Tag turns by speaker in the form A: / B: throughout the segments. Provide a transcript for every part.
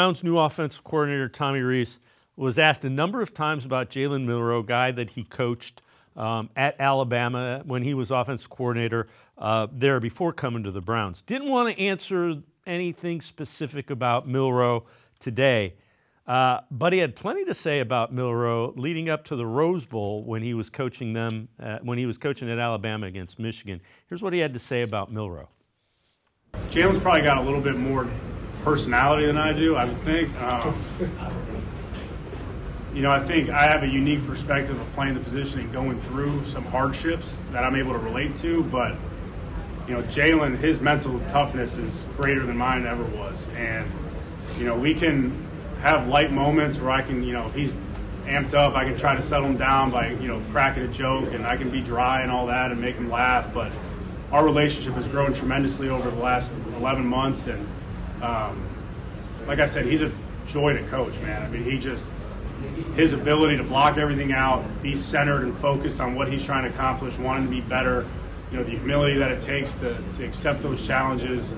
A: Browns' new offensive coordinator, Tommy Rees, was asked a number of times about Jalen Milroe, guy that he coached at Alabama when he was offensive coordinator there before coming to the Browns. Didn't want to answer anything specific about Milroe today, but he had plenty to say about Milroe leading up to the Rose Bowl when he was coaching them, when he was coaching at Alabama against Michigan. Here's what he had to say about Milroe.
B: Jalen's probably got a little bit more personality than I do, I would think. I think I have a unique perspective of playing the position and going through some hardships that I'm able to relate to. But, Jalen, his mental toughness is greater than mine ever was. And, we can have light moments where I can, if he's amped up, I can try to settle him down by, cracking a joke, and I can be dry and all that and make him laugh. But our relationship has grown tremendously over the last 11 months. And, like I said, he's a joy to coach, man. I mean, his ability to block everything out, be centered and focused on what he's trying to accomplish, wanting to be better, the humility that it takes to accept those challenges.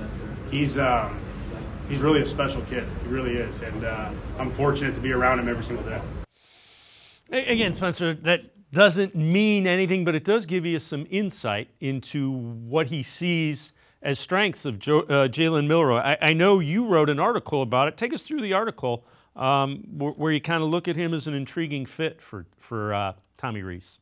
B: He's really a special kid. He really is. And I'm fortunate to be around him every single day.
A: Again, Spencer, that doesn't mean anything, but it does give you some insight into what he sees as strengths of Jalen Milroe. I know you wrote an article about it. Take us through the article where you kind of look at him as an intriguing fit for Tommy Rees.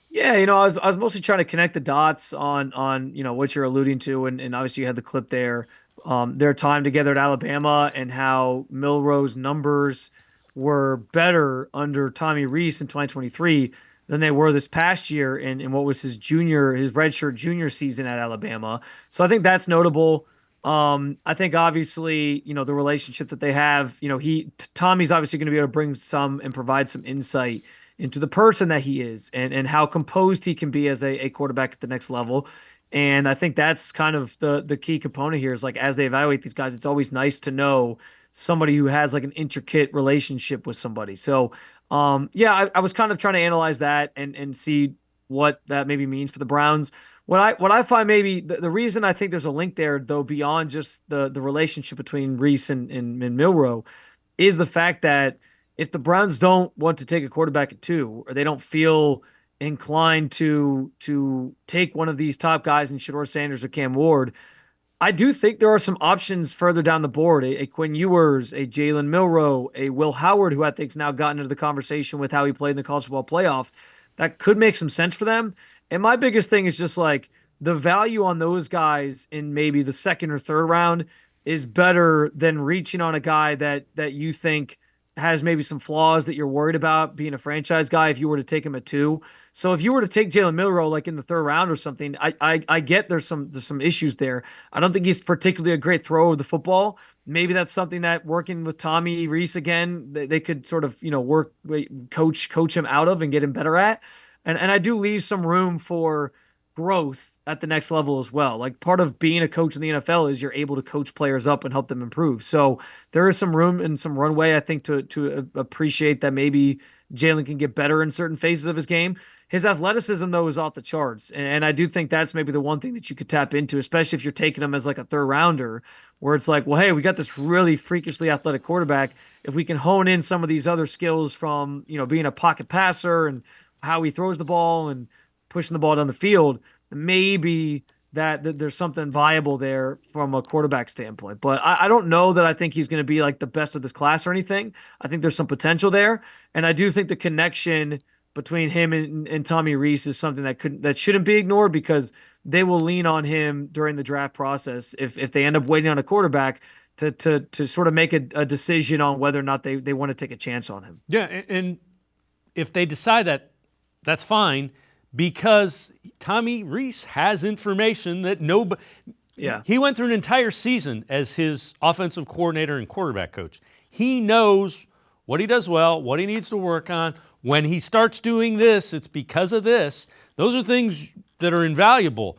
C: Yeah, I was mostly trying to connect the dots on what you're alluding to, and obviously you had the clip there. Their time together at Alabama and how Milroe's numbers were better under Tommy Rees in 2023 than they were this past year in what was his redshirt junior season at Alabama. So I think that's notable. I think obviously, the relationship that they have, Tommy's obviously going to be able to bring some and provide some insight into the person that he is and how composed he can be as a quarterback at the next level. And I think that's kind of the key component here is like, as they evaluate these guys, it's always nice to know somebody who has like an intricate relationship with somebody. So, I was kind of trying to analyze that and see what that maybe means for the Browns. What I find maybe the reason I think there's a link there, though, beyond just the relationship between Rees and Milroe, is the fact that if the Browns don't want to take a quarterback at 2, or they don't feel inclined to take one of these top guys in Shedeur Sanders or Cam Ward, I do think there are some options further down the board. A Quinn Ewers, a Jalen Milroe, a Will Howard, who I think's now gotten into the conversation with how he played in the college football playoff. That could make some sense for them. And my biggest thing is just like the value on those guys in maybe the second or third round is better than reaching on a guy that you think has maybe some flaws that you're worried about being a franchise guy if you were to take him at 2. So if you were to take Jalen Milroe like in the third round or something, I get there's some issues there. I don't think he's particularly a great thrower of the football. Maybe that's something that working with Tommy Rees again, they could sort of, coach him out of and get him better at. And I do leave some room for growth at the next level as well. Like part of being a coach in the NFL is you're able to coach players up and help them improve. So there is some room and some runway, I think, to appreciate that maybe Jalen can get better in certain phases of his game. His athleticism, though, is off the charts. And I do think that's maybe the one thing that you could tap into, especially if you're taking him as like a third rounder, where it's like, well, hey, we got this really freakishly athletic quarterback. If we can hone in some of these other skills from, being a pocket passer and how he throws the ball and pushing the ball down the field, maybe that there's something viable there from a quarterback standpoint. But I don't know that I think he's going to be like the best of this class or anything. I think there's some potential there. And I do think the connection between him and Tommy Rees is something that shouldn't be ignored, because they will lean on him during the draft process if they end up waiting on a quarterback to sort of make a decision on whether or not they want to take a chance on him.
A: Yeah, and if they decide that, that's fine, because Tommy Rees has information that nobody. Yeah, he went through an entire season as his offensive coordinator and quarterback coach. He knows what he does well, what he needs to work on. When he starts doing this, it's because of this. Those are things that are invaluable.